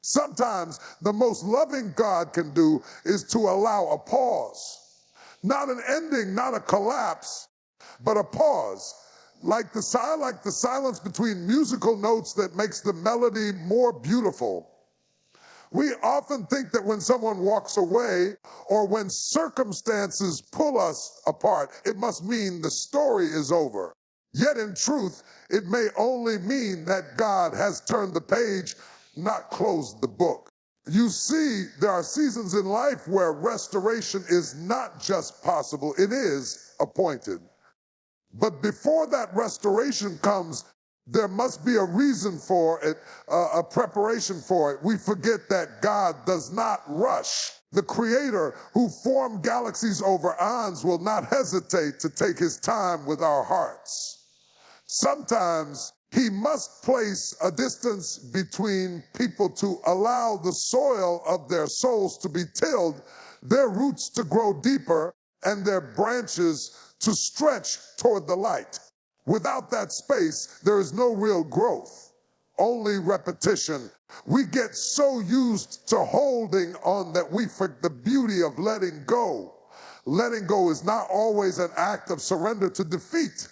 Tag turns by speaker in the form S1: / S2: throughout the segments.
S1: Sometimes the most loving God can do is to allow a pause. Not an ending, not a collapse, but a pause. Like the silence between musical notes that makes the melody more beautiful. We often think that when someone walks away or when circumstances pull us apart, it must mean the story is over. Yet in truth, it may only mean that God has turned the page, not closed the book. You see, there are seasons in life where restoration is not just possible, it is appointed. But before that restoration comes, there must be a reason for it, a preparation for it. We forget that God does not rush. The Creator who formed galaxies over eons will not hesitate to take his time with our hearts. Sometimes he must place a distance between people to allow the soil of their souls to be tilled, their roots to grow deeper, and their branches to stretch toward the light. Without that space, there is no real growth, only repetition. We get so used to holding on that we forget the beauty of letting go. Letting go is not always an act of surrender to defeat.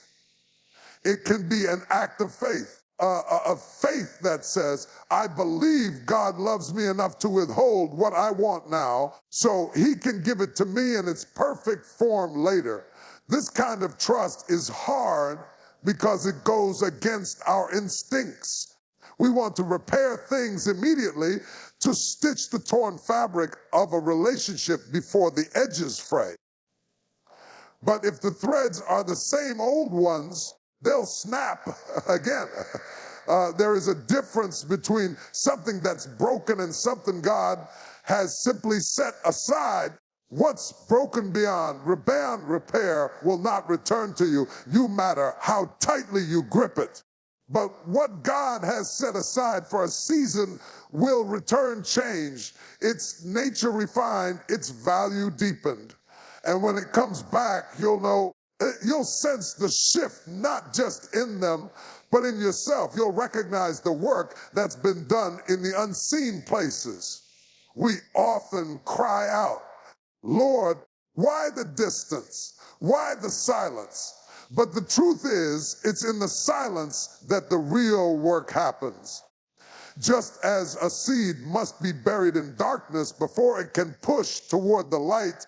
S1: It can be an act of faith, a faith that says, I believe God loves me enough to withhold what I want now so he can give it to me in its perfect form later. This kind of trust is hard because it goes against our instincts. We want to repair things immediately to stitch the torn fabric of a relationship before the edges fray. But if the threads are the same old ones, they'll snap again. There is a difference between something that's broken and something God has simply set aside. What's broken beyond repair will not return to you, no matter how tightly you grip it. But what God has set aside for a season will return changed, its nature refined, its value deepened. And when it comes back, you'll sense the shift, not just in them, but in yourself. You'll recognize the work that's been done in the unseen places. We often cry out, Lord, why the distance? Why the silence? But the truth is, it's in the silence that the real work happens. Just as a seed must be buried in darkness before it can push toward the light,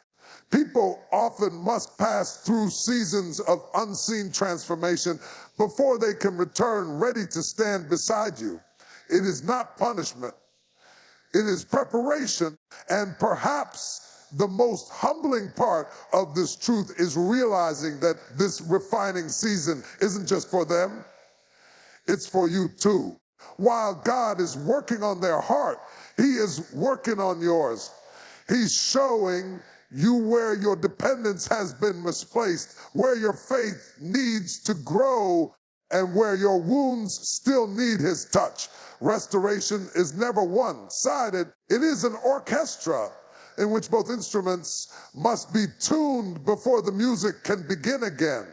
S1: people often must pass through seasons of unseen transformation before they can return ready to stand beside you. It is not punishment. It is preparation, and perhaps the most humbling part of this truth is realizing that this refining season isn't just for them, it's for you too. While God is working on their heart, he is working on yours. He's showing you where your dependence has been misplaced, where your faith needs to grow, and where your wounds still need his touch. Restoration is never one-sided. It is an orchestra in which both instruments must be tuned before the music can begin again.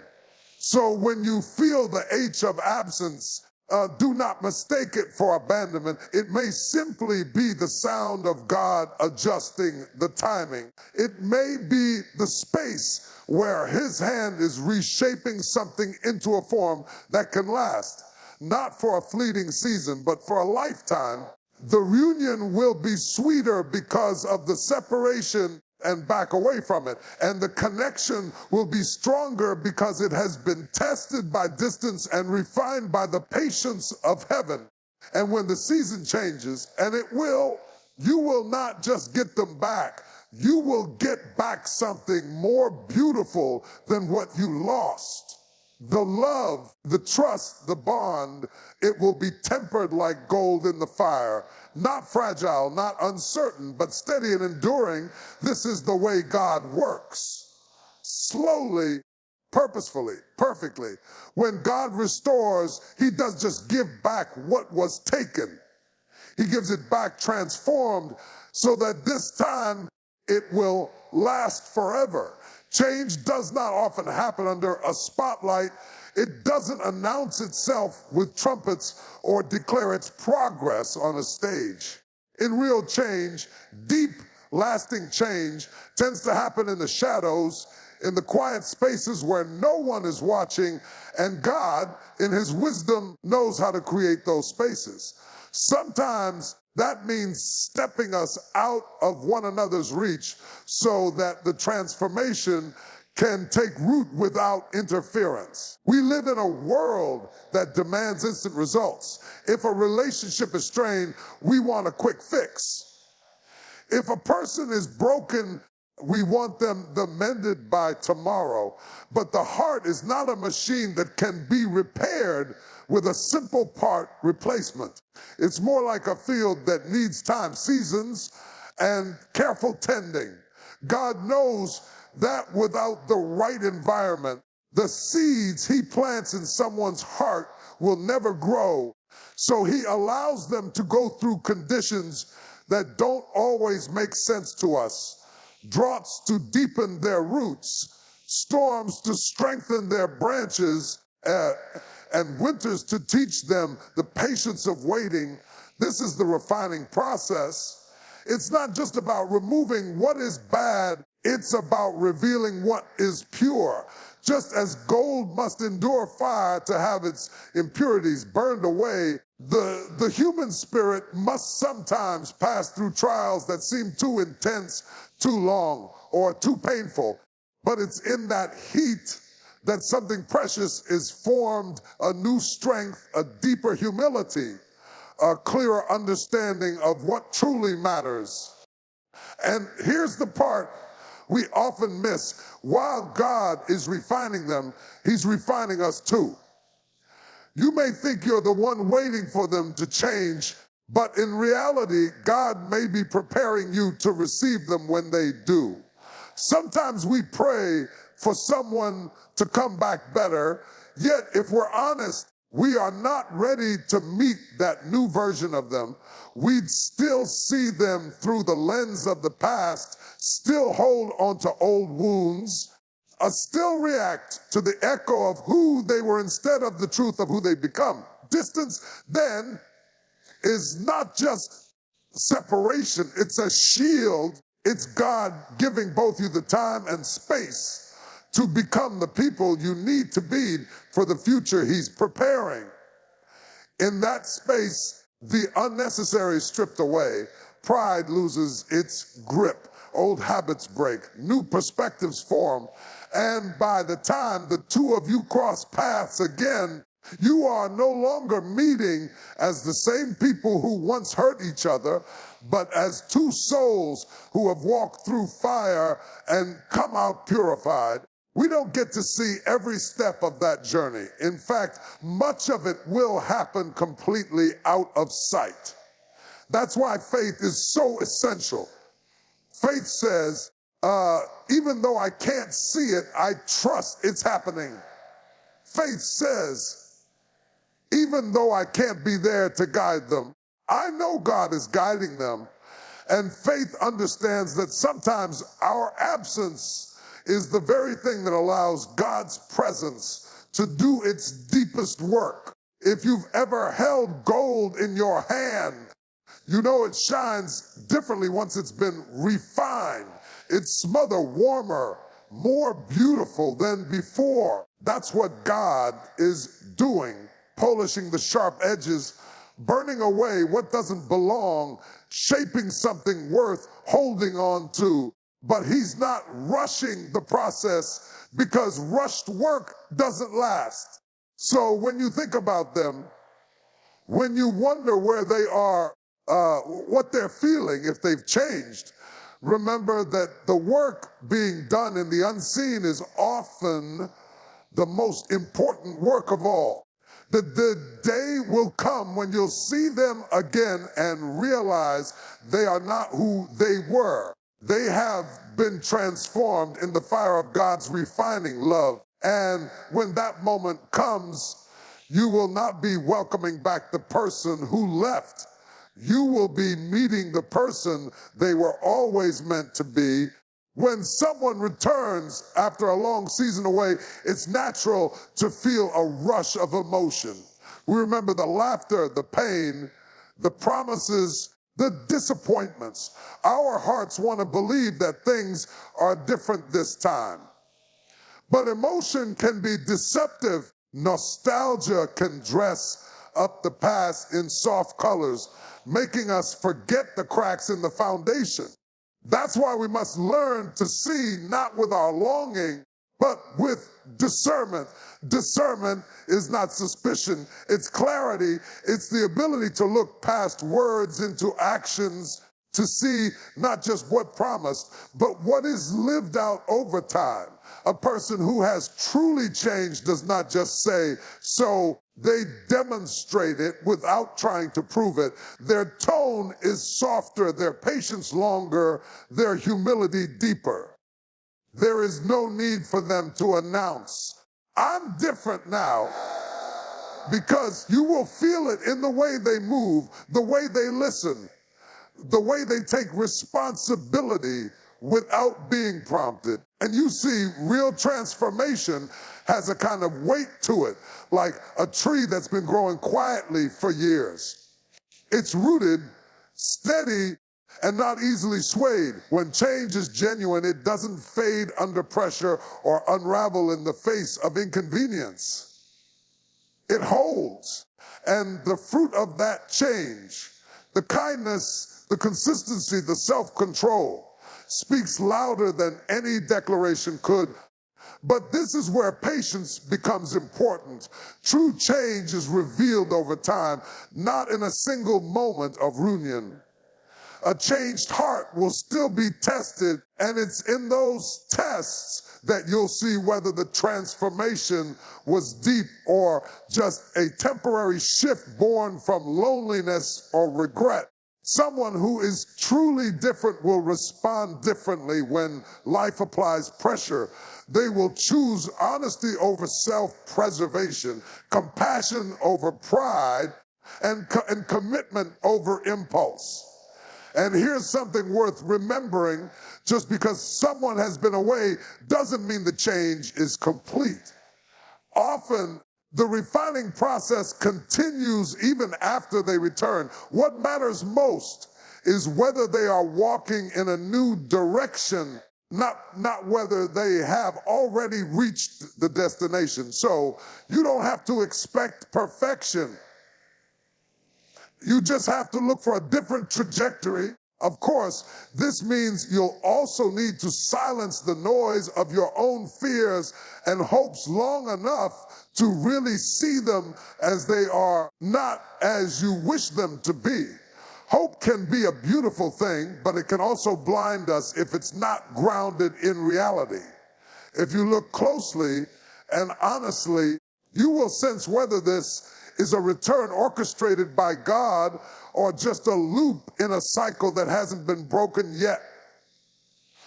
S1: So when you feel the H of absence, do not mistake it for abandonment. It may simply be the sound of God adjusting the timing. It may be the space where his hand is reshaping something into a form that can last, not for a fleeting season, but for a lifetime. The reunion will be sweeter because of the separation and back away from it. And the connection will be stronger because it has been tested by distance and refined by the patience of heaven. And when the season changes, and it will, you will not just get them back. You will get back something more beautiful than what you lost. The love, the trust, the bond, it will be tempered like gold in the fire. Not fragile, not uncertain, but steady and enduring. This is the way God works. Slowly, purposefully, perfectly. When God restores, he doesn't just give back what was taken. He gives it back transformed so that this time it will last forever. Change does not often happen under a spotlight. It doesn't announce itself with trumpets or declare its progress on a stage. in real change, deep, lasting change, tends to happen in the shadows, in the quiet spaces where no one is watching, and God, in his wisdom, knows how to create those spaces. Sometimes that means stepping us out of one another's reach so that the transformation can take root without interference. We live in a world that demands instant results. If a relationship is strained, we want a quick fix. If a person is broken, we want them mended by tomorrow. But the heart is not a machine that can be repaired with a simple part replacement. It's more like a field that needs time, seasons, and careful tending. God knows that without the right environment, the seeds he plants in someone's heart will never grow. So he allows them to go through conditions that don't always make sense to us. Droughts to deepen their roots, storms to strengthen their branches, and winters to teach them the patience of waiting. This is the refining process. It's not just about removing what is bad, it's about revealing what is pure. Just as gold must endure fire to have its impurities burned away, the human spirit must sometimes pass through trials that seem too intense, too long, or too painful. But it's in that heat that something precious is formed, a new strength, a deeper humility, a clearer understanding of what truly matters. And here's the part we often miss. While God is refining them, he's refining us too. You may think you're the one waiting for them to change, but in reality, God may be preparing you to receive them when they do. Sometimes we pray for someone to come back better, yet if we're honest, we are not ready to meet that new version of them. We'd still see them through the lens of the past, still hold on to old wounds, still react to the echo of who they were instead of the truth of who they become. Distance then is not just separation, it's a shield. It's God giving both you the time and space to become the people you need to be for the future he's preparing. In that space, the unnecessary is stripped away. Pride loses its grip. Old habits break. New perspectives form. And by the time the two of you cross paths again, you are no longer meeting as the same people who once hurt each other, but as two souls who have walked through fire and come out purified. We don't get to see every step of that journey. In fact, much of it will happen completely out of sight. That's why faith is so essential. Faith says, even though I can't see it, I trust it's happening. Faith says, even though I can't be there to guide them, I know God is guiding them. And faith understands that sometimes our absence is the very thing that allows God's presence to do its deepest work. If you've ever held gold in your hand, you know it shines differently once it's been refined. It's smothered warmer, more beautiful than before. That's what God is doing, polishing the sharp edges, burning away what doesn't belong, shaping something worth holding on to. But he's not rushing the process because rushed work doesn't last. So when you think about them, when you wonder where they are, what they're feeling, if they've changed, remember that the work being done in the unseen is often the most important work of all. That the day will come when you'll see them again and realize they are not who they were. They have been transformed in the fire of God's refining love. And when that moment comes, you will not be welcoming back the person who left. You will be meeting the person they were always meant to be. When someone returns after a long season away, it's natural to feel a rush of emotion. We remember the laughter, the pain, the promises the disappointments. Our hearts want to believe that things are different this time. But emotion can be deceptive. Nostalgia can dress up the past in soft colors, making us forget the cracks in the foundation. That's why we must learn to see not with our longing, but with discernment. Discernment is not suspicion, it's clarity. It's the ability to look past words into actions, to see not just what promised, but what is lived out over time. A person who has truly changed does not just say so, they demonstrate it without trying to prove it. Their tone is softer, their patience longer, their humility deeper. There is no need for them to announce, I'm different now, because you will feel it in the way they move, the way they listen, the way they take responsibility without being prompted. And you see, real transformation has a kind of weight to it, like a tree that's been growing quietly for years. It's rooted, steady, and not easily swayed. When change is genuine, it doesn't fade under pressure or unravel in the face of inconvenience. It holds. And the fruit of that change, the kindness, the consistency, the self-control, speaks louder than any declaration could. But this is where patience becomes important. True change is revealed over time, not in a single moment of reunion. A changed heart will still be tested, and it's in those tests that you'll see whether the transformation was deep or just a temporary shift born from loneliness or regret. Someone who is truly different will respond differently when life applies pressure. They will choose honesty over self-preservation, compassion over pride, and commitment over impulse. And here's something worth remembering: just because someone has been away doesn't mean the change is complete. Often, the refining process continues even after they return. What matters most is whether they are walking in a new direction, not whether they have already reached the destination. So you don't have to expect perfection. You just have to look for a different trajectory. Of course, this means you'll also need to silence the noise of your own fears and hopes long enough to really see them as they are, not as you wish them to be. Hope can be a beautiful thing, but it can also blind us if it's not grounded in reality. If you look closely and honestly, you will sense whether this is a return orchestrated by God or just a loop in a cycle that hasn't been broken yet.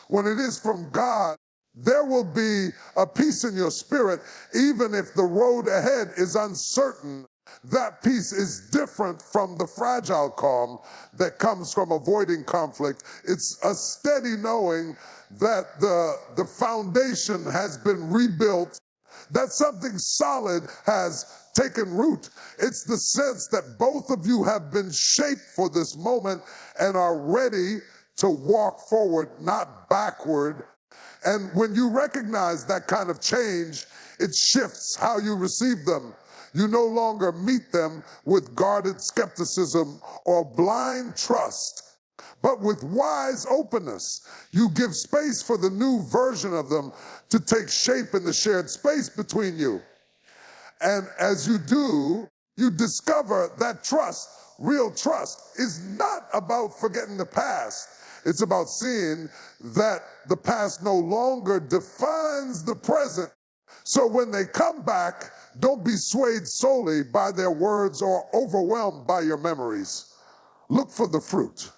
S1: When it is from God, there will be a peace in your spirit, even if the road ahead is uncertain. That peace is different from the fragile calm that comes from avoiding conflict. It's a steady knowing that the foundation has been rebuilt, that something solid has taken root. It's the sense that both of you have been shaped for this moment and are ready to walk forward, not backward. And when you recognize that kind of change, it shifts how you receive them. You no longer meet them with guarded skepticism or blind trust, but with wise openness. You give space for the new version of them to take shape in the shared space between you. And as you do, you discover that trust, real trust, is not about forgetting the past. It's about seeing that the past no longer defines the present. So when they come back, don't be swayed solely by their words or overwhelmed by your memories. Look for the fruit.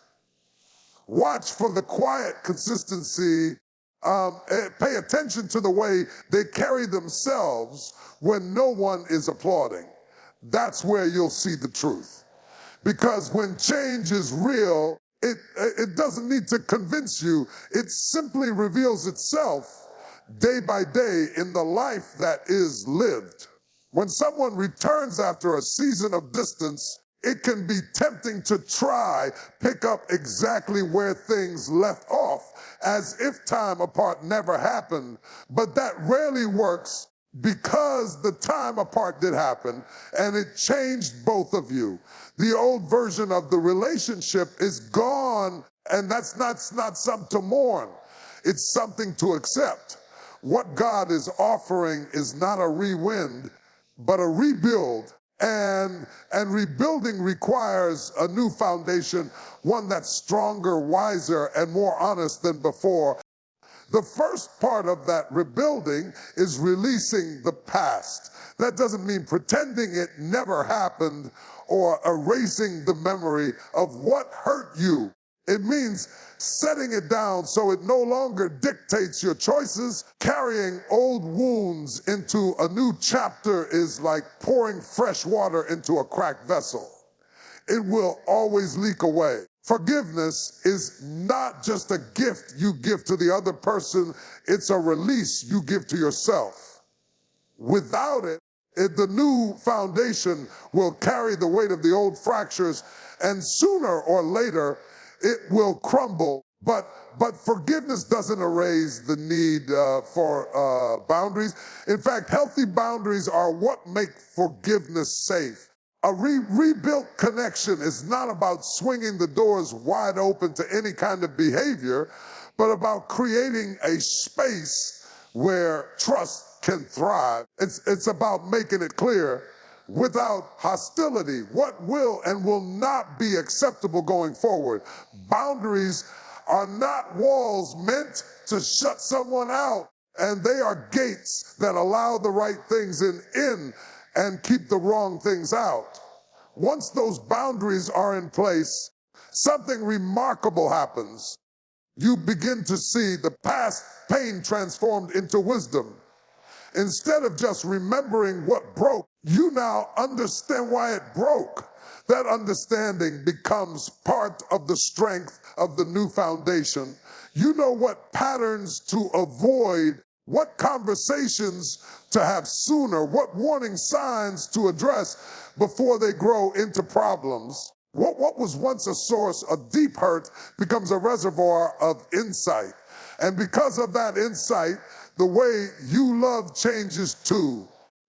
S1: Watch for the quiet consistency. Pay attention to the way they carry themselves when no one is applauding. That's where you'll see the truth. Because when change is real, it doesn't need to convince you. It simply reveals itself day by day in the life that is lived. When someone returns after a season of distance, it can be tempting to pick up exactly where things left off, as if time apart never happened. But that rarely works, because the time apart did happen, and it changed both of you. The old version of the relationship is gone, and that's not something to mourn. It's something to accept. What God is offering is not a rewind, but a rebuild. And rebuilding requires a new foundation, one that's stronger, wiser, and more honest than before. The first part of that rebuilding is releasing the past. That doesn't mean pretending it never happened or erasing the memory of what hurt you. It means setting it down so it no longer dictates your choices. Carrying old wounds into a new chapter is like pouring fresh water into a cracked vessel. It will always leak away. Forgiveness is not just a gift you give to the other person, it's a release you give to yourself. Without it, the new foundation will carry the weight of the old fractures, and sooner or later, it will crumble. But forgiveness doesn't erase the need for boundaries. In fact, healthy boundaries are what make forgiveness safe. A rebuilt connection is not about swinging the doors wide open to any kind of behavior, but about creating a space where trust can thrive. It's about making it clear, without hostility, what will and will not be acceptable going forward. Boundaries are not walls meant to shut someone out, and they are gates that allow the right things in and keep the wrong things out. Once those boundaries are in place, something remarkable happens. You begin to see the past pain transformed into wisdom. Instead of just remembering what broke, you now understand why it broke. That understanding becomes part of the strength of the new foundation. You know what patterns to avoid, what conversations to have sooner, what warning signs to address before they grow into problems. What was once a source of deep hurt becomes a reservoir of insight. And because of that insight, the way you love changes too.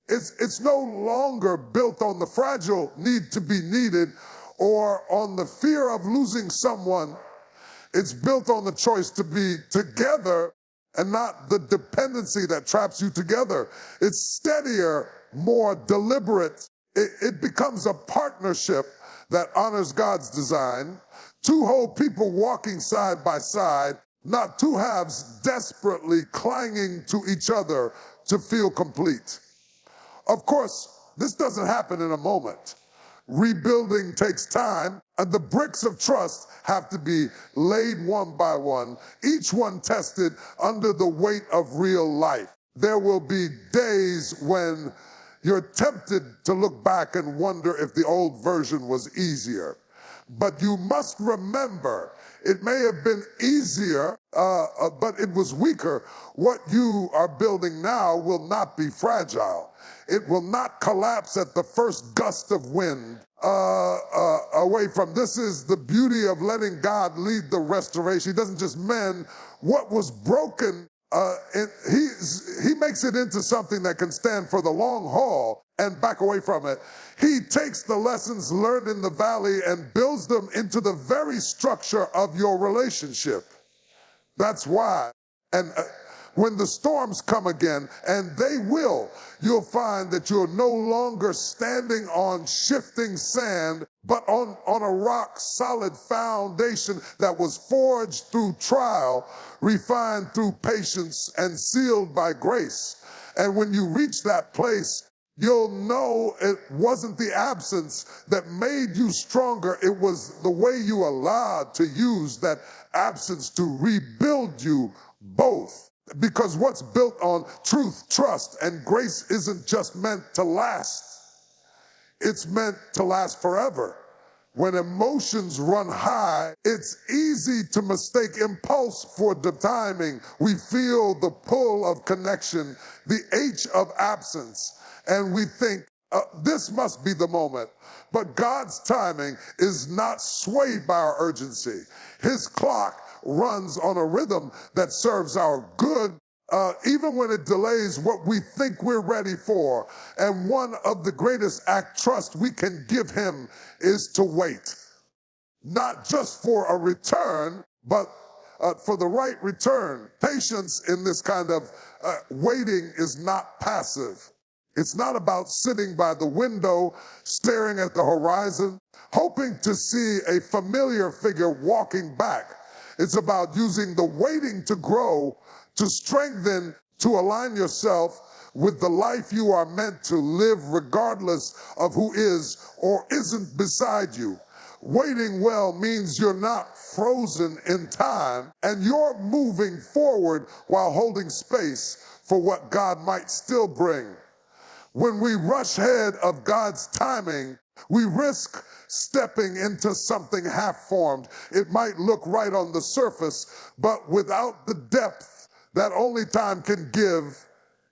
S1: It's no longer built on the fragile need to be needed or on the fear of losing someone. It's built on the choice to be together and not the dependency that traps you together. It's steadier, more deliberate. It becomes a partnership that honors God's design. Two whole people walking side by side, not two halves desperately clinging to each other to feel complete. Of course, this doesn't happen in a moment. Rebuilding takes time, and the bricks of trust have to be laid one by one, each one tested under the weight of real life. There will be days when you're tempted to look back and wonder if the old version was easier. But you must remember, it may have been easier, but it was weaker. What you are building now will not be fragile. It will not collapse at the first gust of wind away from. This is the beauty of letting God lead the restoration. He doesn't just mend what was broken. He makes it into something that can stand for the long haul and back away from it. He takes the lessons learned in the valley and builds them into the very structure of your relationship. That's why. And when the storms come again, and they will, you'll find that you're no longer standing on shifting sand, but on a rock-solid foundation that was forged through trial, refined through patience, and sealed by grace. And when you reach that place, you'll know it wasn't the absence that made you stronger. It was the way you allowed to use that absence to rebuild you both. Because what's built on truth, trust, and grace isn't just meant to last. It's meant to last forever. When emotions run high, it's easy to mistake impulse for the timing. We feel the pull of connection, the H of absence, and we think This must be the moment. But God's timing is not swayed by our urgency. His clock runs on a rhythm that serves our good, even when it delays what we think we're ready for. And one of the greatest act trust we can give him is to wait. Not just for a return, but for the right return. Patience in this kind of waiting is not passive. It's not about sitting by the window, staring at the horizon, hoping to see a familiar figure walking back. It's about using the waiting to grow, to strengthen, to align yourself with the life you are meant to live regardless of who is or isn't beside you. Waiting well means you're not frozen in time and you're moving forward while holding space for what God might still bring. When we rush ahead of God's timing, we risk stepping into something half-formed. It might look right on the surface, but without the depth that only time can give,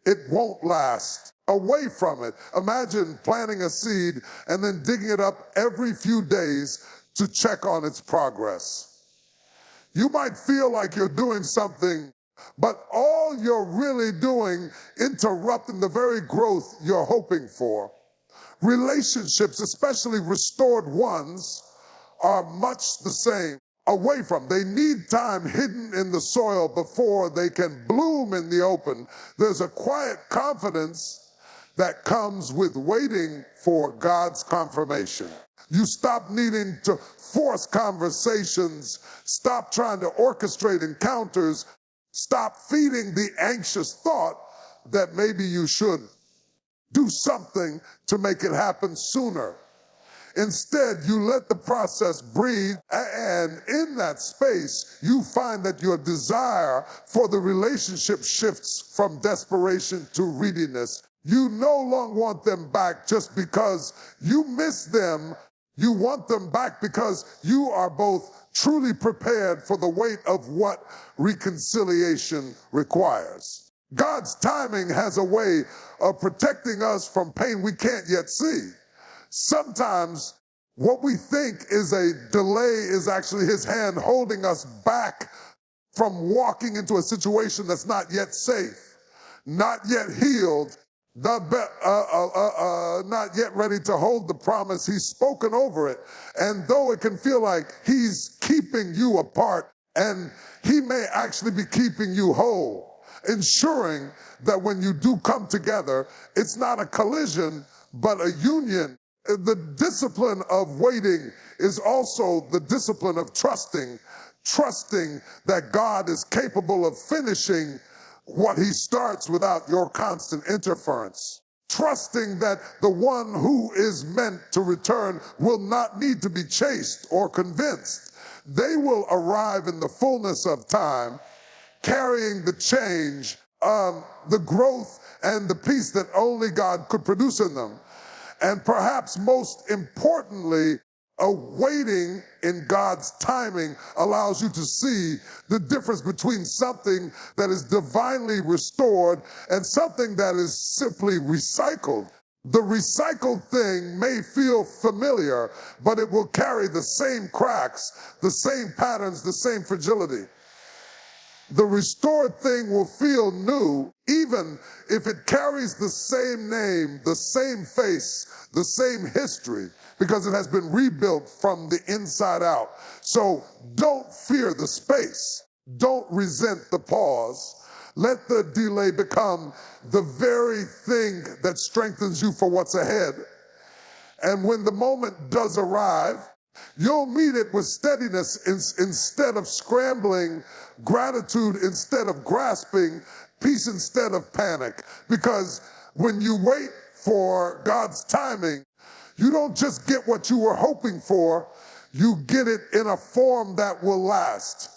S1: it won't last. Away from it. Imagine planting a seed and then digging it up every few days to check on its progress. You might feel like you're doing something, but all you're really doing interrupting the very growth you're hoping for. Relationships, especially restored ones, are much the same. Away from. They need time hidden in the soil before they can bloom in the open. There's a quiet confidence that comes with waiting for God's confirmation. You stop needing to force conversations, stop trying to orchestrate encounters, stop feeding the anxious thought that maybe you should do something to make it happen sooner. Instead, you let the process breathe, and in that space, you find that your desire for the relationship shifts from desperation to readiness. You no longer want them back just because you miss them. You want them back because you are both truly prepared for the weight of what reconciliation requires. God's timing has a way of protecting us from pain we can't yet see. Sometimes what we think is a delay is actually his hand holding us back from walking into a situation that's not yet safe, not yet healed, not yet ready to hold the promise he's spoken over it. And though it can feel like he's keeping you apart, and he may actually be keeping you whole, ensuring that when you do come together, it's not a collision, but a union. The discipline of waiting is also the discipline of trusting that God is capable of finishing what he starts without your constant interference. Trusting that the one who is meant to return will not need to be chased or convinced. They will arrive in the fullness of time, carrying the change, the growth, and the peace that only God could produce in them. And perhaps most importantly, a waiting in God's timing allows you to see the difference between something that is divinely restored and something that is simply recycled. The recycled thing may feel familiar, but it will carry the same cracks, the same patterns, the same fragility. The restored thing will feel new, even if it carries the same name, the same face, the same history, because it has been rebuilt from the inside out. So don't fear the space. Don't resent the pause. Let the delay become the very thing that strengthens you for what's ahead. And when the moment does arrive, you'll meet it with steadiness instead of scrambling, gratitude instead of grasping, peace instead of panic. Because when you wait for God's timing, you don't just get what you were hoping for, you get it in a form that will last.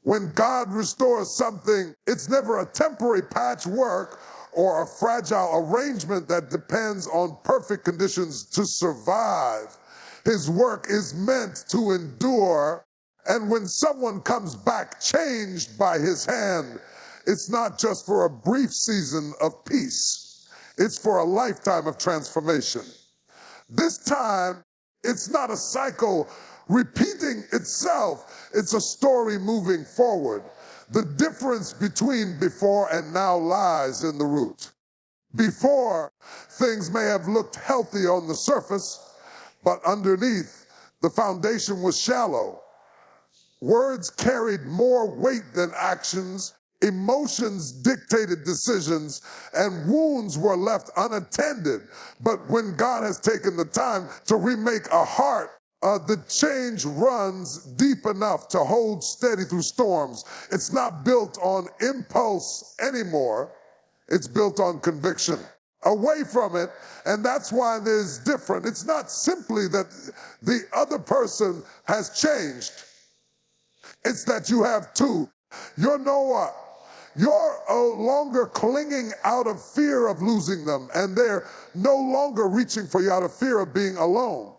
S1: When God restores something, it's never a temporary patchwork or a fragile arrangement that depends on perfect conditions to survive. His work is meant to endure, and when someone comes back changed by his hand, it's not just for a brief season of peace. It's for a lifetime of transformation. This time, it's not a cycle repeating itself. It's a story moving forward. The difference between before and now lies in the root. Before, things may have looked healthy on the surface, but underneath, the foundation was shallow. Words carried more weight than actions, emotions dictated decisions, and wounds were left unattended. But when God has taken the time to remake a heart, the change runs deep enough to hold steady through storms. It's not built on impulse anymore. It's built on conviction. Away from it, and that's why there's different. It's not simply that the other person has changed. It's that you have two. You're Noah. You're no longer clinging out of fear of losing them, and they're no longer reaching for you out of fear of being alone.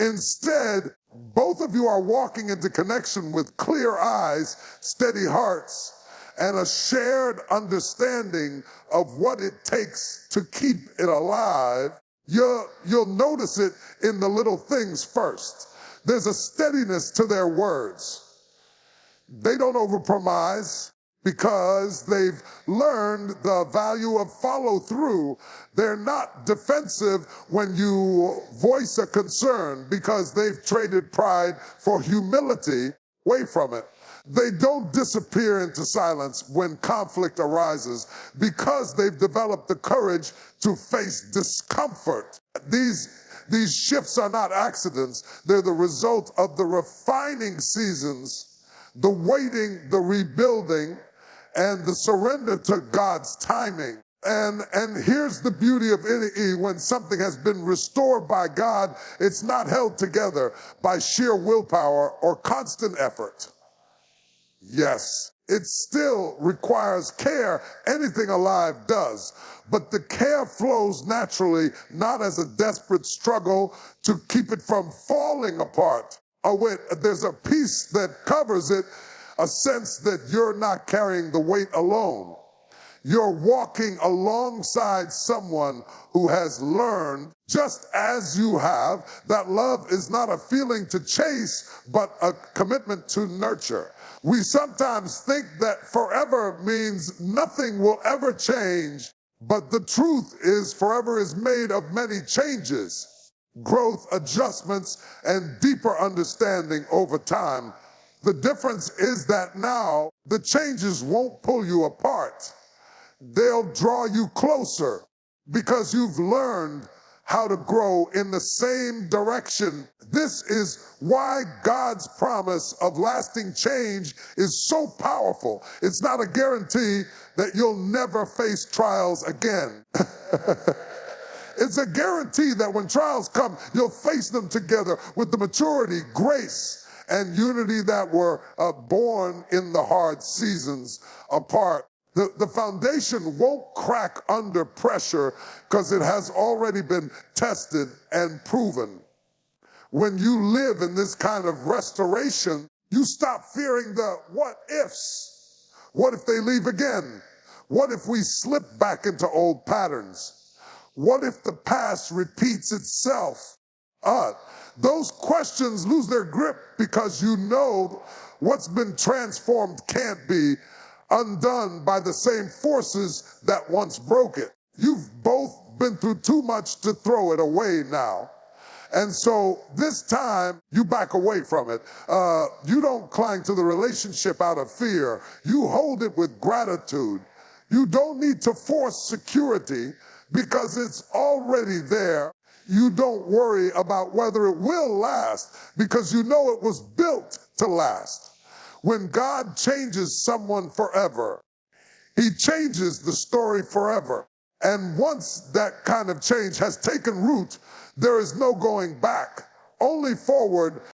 S1: Instead, both of you are walking into connection with clear eyes, steady hearts, and a shared understanding of what it takes to keep it alive. You'll notice it in the little things first. There's a steadiness to their words. They don't overpromise because they've learned the value of follow through. They're not defensive when you voice a concern because they've traded pride for humility. Away from it. They don't disappear into silence when conflict arises because they've developed the courage to face discomfort. These shifts are not accidents. They're the result of the refining seasons, the waiting, the rebuilding, and the surrender to God's timing. And here's the beauty of NE: when something has been restored by God, it's not held together by sheer willpower or constant effort. Yes, it still requires care. Anything alive does. But the care flows naturally, not as a desperate struggle to keep it from falling apart. There's a peace that covers it, a sense that you're not carrying the weight alone. You're walking alongside someone who has learned, just as you have, that love is not a feeling to chase, but a commitment to nurture. We sometimes think that forever means nothing will ever change, but the truth is forever is made of many changes, growth, adjustments, and deeper understanding over time. The difference is that now the changes won't pull you apart. They'll draw you closer because you've learned how to grow in the same direction. This is why God's promise of lasting change is so powerful. It's not a guarantee that you'll never face trials again. It's a guarantee that when trials come, you'll face them together with the maturity, grace, and unity that were born in the hard seasons apart. The foundation won't crack under pressure because it has already been tested and proven. When you live in this kind of restoration, you stop fearing the what ifs. What if they leave again? What if we slip back into old patterns? What if the past repeats itself? Those questions lose their grip because you know what's been transformed can't be undone by the same forces that once broke it. You've both been through too much to throw it away now. And so this time, you back away from it. You don't cling to the relationship out of fear. You hold it with gratitude. You don't need to force security because it's already there. You don't worry about whether it will last because you know it was built to last. When God changes someone forever, he changes the story forever. And once that kind of change has taken root, there is no going back, only forward.